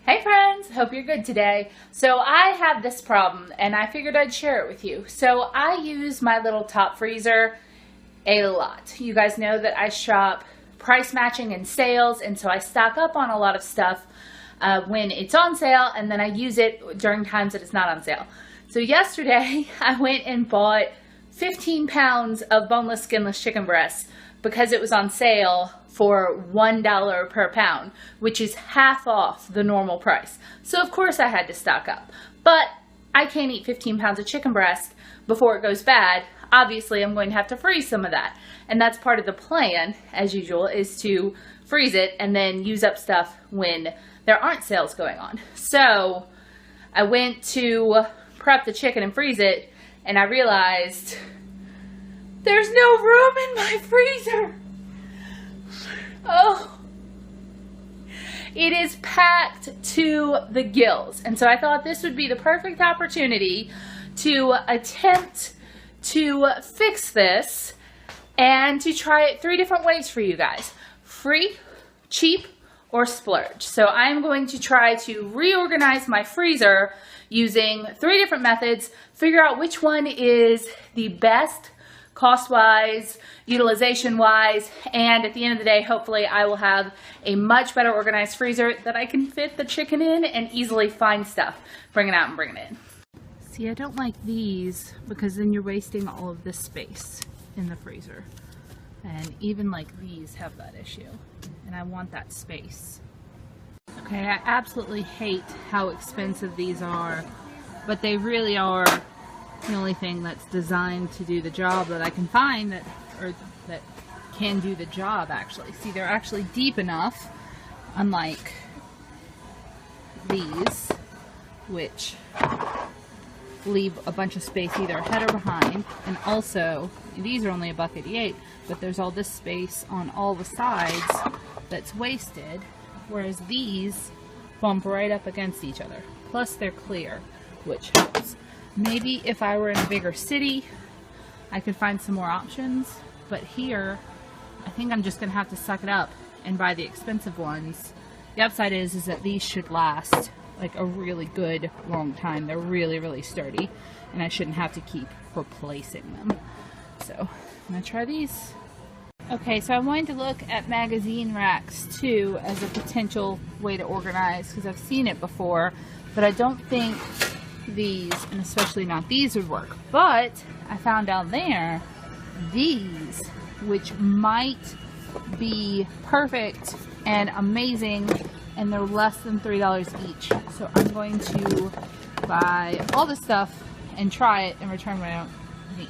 Hey friends, hope you're good today. So I have this problem and I figured I'd share it with you. So I use my little top freezer a lot. You guys know that I shop price matching and sales, and so I stock up on a lot of stuff when it's on sale, and then I use it during times that it's not on sale. So yesterday I went and bought 15 pounds of boneless, skinless chicken breasts because it was on sale for $1 per pound, which is half off the normal price. So of course I had to stock up. But I can't eat 15 pounds of chicken breast before it goes bad. Obviously I'm going to have to freeze some of that. And that's part of the plan, as usual, is to freeze it and then use up stuff when there aren't sales going on. So I went to prep the chicken and freeze it, and I realized there's no room in my freezer. Oh, it is packed to the gills. And so I thought this would be the perfect opportunity to attempt to fix this and to try it 3 different ways for you guys: free, cheap, or splurge. So I'm going to try to reorganize my freezer using 3 different methods, figure out which one is the best cost-wise, utilization-wise, and at the end of the day, hopefully I will have a much better organized freezer that I can fit the chicken in and easily find stuff, bring it out and bring it in. See, I don't like these because then you're wasting all of this space in the freezer. And even like these have that issue, and I want that space. Okay, I absolutely hate how expensive these are, but they really are the only thing that's designed to do the job that I can find that can do the job actually. See, they're actually deep enough, unlike these, which leave a bunch of space either ahead or behind, and also these are only $1.88, but there's all this space on all the sides that's wasted, whereas these bump right up against each other. Plus they're clear, which helps. Maybe if I were in a bigger city, I could find some more options, but here, I think I'm just gonna have to suck it up and buy the expensive ones. The upside is that these should last like a really good long time. They're really, really sturdy, and I shouldn't have to keep replacing them. So I'm gonna try these. Okay, so I'm going to look at magazine racks too as a potential way to organize, because I've seen it before, but I don't think these, and especially not these, would work. But I found down there these, which might be perfect and amazing, and they're less than $3 each. So I'm going to buy all this stuff and try it and return what I don't need.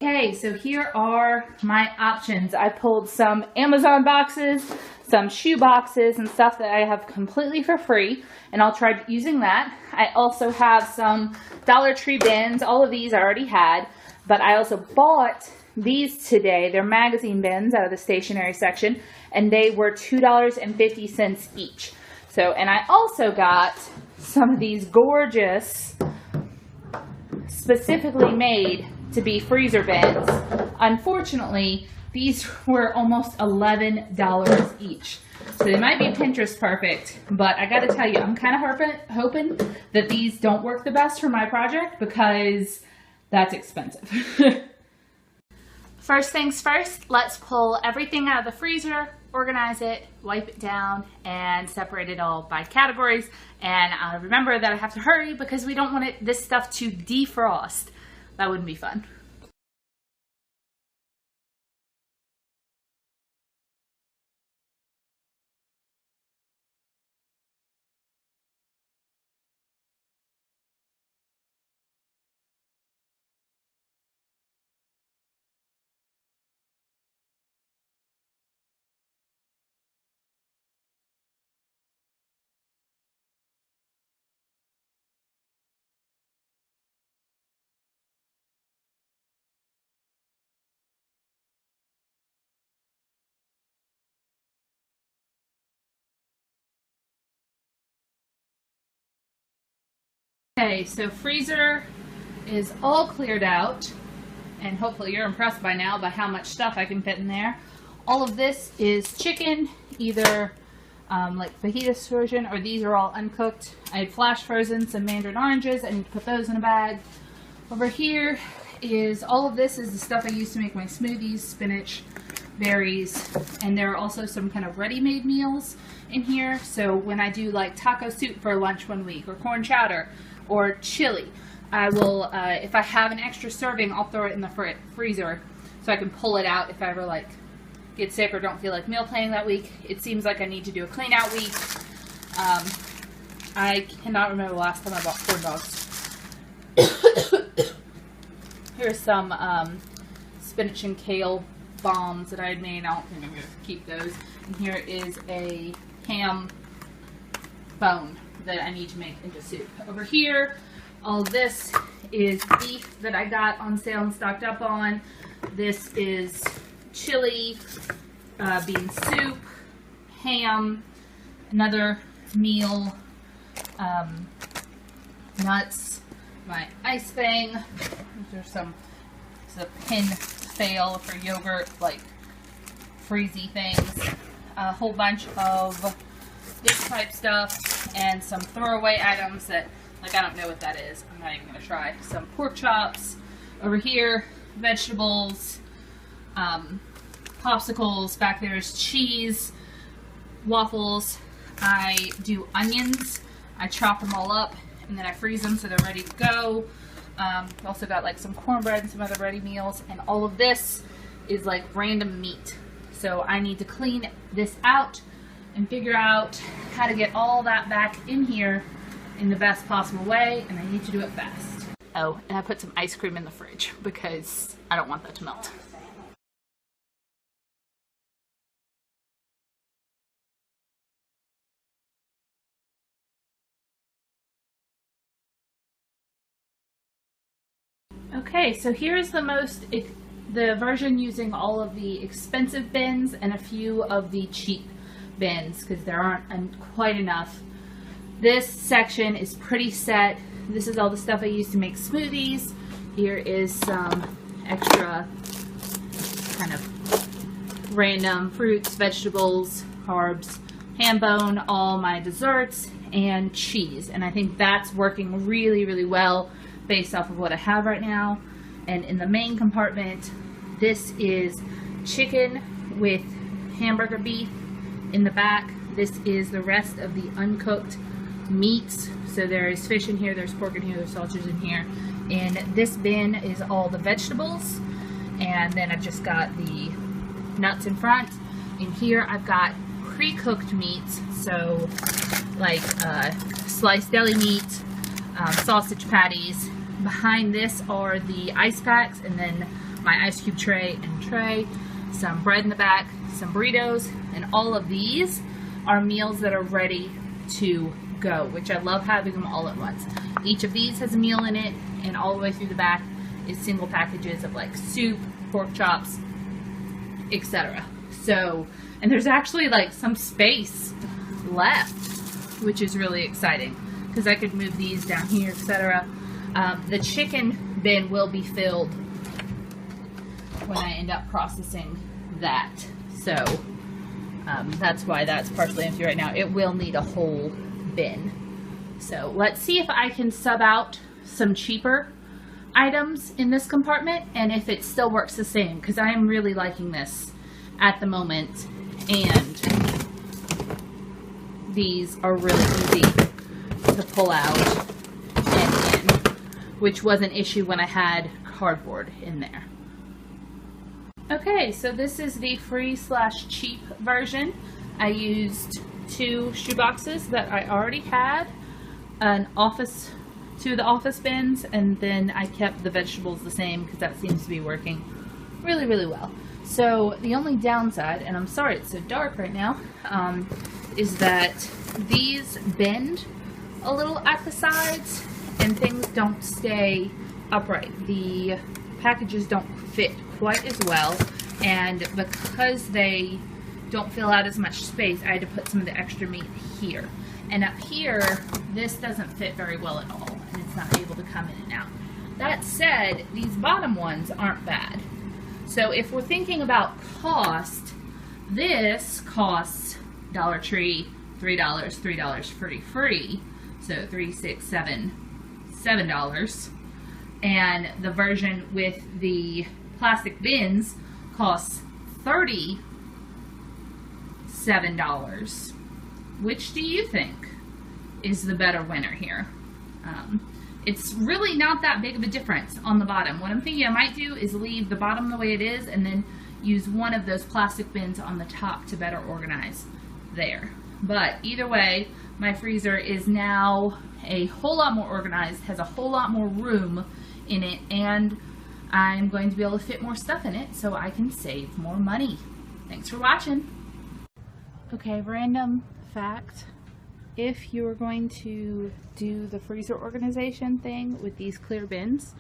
Okay, so here are my options. I pulled some Amazon boxes, some shoe boxes, and stuff that I have completely for free, and I'll try using that. I also have some Dollar Tree bins. All of these I already had, but I also bought these today. They're magazine bins out of the stationery section, and they were $2.50 each. So, and I also got some of these gorgeous, specifically made to be freezer bins. Unfortunately, these were almost $11 each. So they might be Pinterest perfect, but I gotta tell you, I'm kind of hoping that these don't work the best for my project because that's expensive. First things first, let's pull everything out of the freezer, organize it, wipe it down, and separate it all by categories. And remember that I have to hurry because we don't want this stuff to defrost. That wouldn't be fun. Okay, so freezer is all cleared out, and hopefully you're impressed by now by how much stuff I can fit in there. All of this is chicken, either like fajitas version, or these are all uncooked. I had flash frozen some mandarin oranges. I need to put those in a bag. Over here is all of this is the stuff I use to make my smoothies, spinach, berries, and there are also some kind of ready-made meals in here. So when I do like taco soup for lunch one week, or corn chowder, or chili, I will, if I have an extra serving, I'll throw it in the freezer so I can pull it out if I ever like get sick or don't feel like meal planning that week. It seems like I need to do a clean out week. I cannot remember the last time I bought corn dogs. Here's some spinach and kale bombs that I had made. I don't think I'm going to keep those. And here is a ham bone that I need to make into soup. Over here, all this is beef that I got on sale and stocked up on. This is chili, bean soup, ham, another meal, nuts, my ice thing. There's some, it's a pin fail for yogurt, like freezy things, a whole bunch of this type stuff, and some throwaway items that, like, I don't know what that is. I'm not even going to try. Some pork chops. Over here, vegetables, popsicles. Back there is cheese, waffles. I do onions. I chop them all up, and then I freeze them so they're ready to go. Also got like some cornbread and some other ready meals, and all of this is like random meat. So I need to clean this out and figure out how to get all that back in here in the best possible way, and I need to do it fast. Oh, and I put some ice cream in the fridge because I don't want that to melt. Okay, so here's the version using all of the expensive bins and a few of the cheap bins because there aren't quite enough. This section is pretty set. This is all the stuff I use to make smoothies. Here is some extra kind of random fruits, vegetables, carbs, ham bone, all my desserts, and cheese. And I think that's working really, really well based off of what I have right now. And in the main compartment, this is chicken with hamburger beef in the back. This is the rest of the uncooked meats. So there is fish in here, there's pork in here, there's sausage in here. And this bin is all the vegetables. And then I've just got the nuts in front. In here I've got pre-cooked meats, so like sliced deli meat, sausage patties. Behind this are the ice packs, and then my ice cube tray and tray, some bread in the back, some burritos, and all of these are meals that are ready to go, which I love having them all at once. Each of these has a meal in it, and all the way through the back is single packages of like soup, pork chops, etc. So, and there's actually like some space left, which is really exciting because I could move these down here, etc. The chicken bin will be filled when I end up processing that. So that's why that's partially empty right now. It will need a whole bin. So let's see if I can sub out some cheaper items in this compartment and if it still works the same, because I am really liking this at the moment, and these are really easy to pull out and in, which was an issue when I had cardboard in there. Okay, so this is the free/cheap version. I used 2 shoe boxes that I already had, two of the office bins, and then I kept the vegetables the same because that seems to be working really, really well. So the only downside, and I'm sorry it's so dark right now, is that these bend a little at the sides and things don't stay upright. The packages don't fit quite as well, and because they don't fill out as much space, I had to put some of the extra meat here. And up here, this doesn't fit very well at all, and it's not able to come in and out. That said, these bottom ones aren't bad. So if we're thinking about cost, this costs Dollar Tree $3, $3 free, so $3, $6, $7, $7. And the version with the plastic bins costs $37. Which do you think is the better winner here? It's really not that big of a difference on the bottom. What I'm thinking I might do is leave the bottom the way it is and then use one of those plastic bins on the top to better organize there. But either way, my freezer is now a whole lot more organized, has a whole lot more room in it, and I'm going to be able to fit more stuff in it so I can save more money. Thanks for watching. Okay, random fact. If you're going to do the freezer organization thing with these clear bins,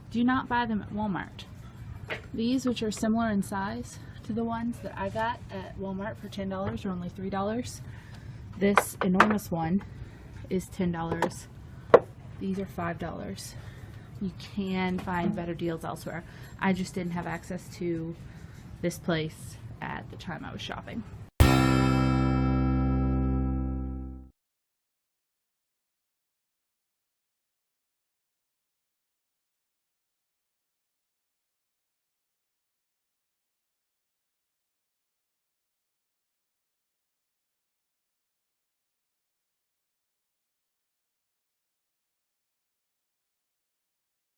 do not buy them at Walmart. These, which are similar in size to the ones that I got at Walmart for $10, are only $3. This enormous one is $10. These are $5. You can find better deals elsewhere. I just didn't have access to this place at the time I was shopping.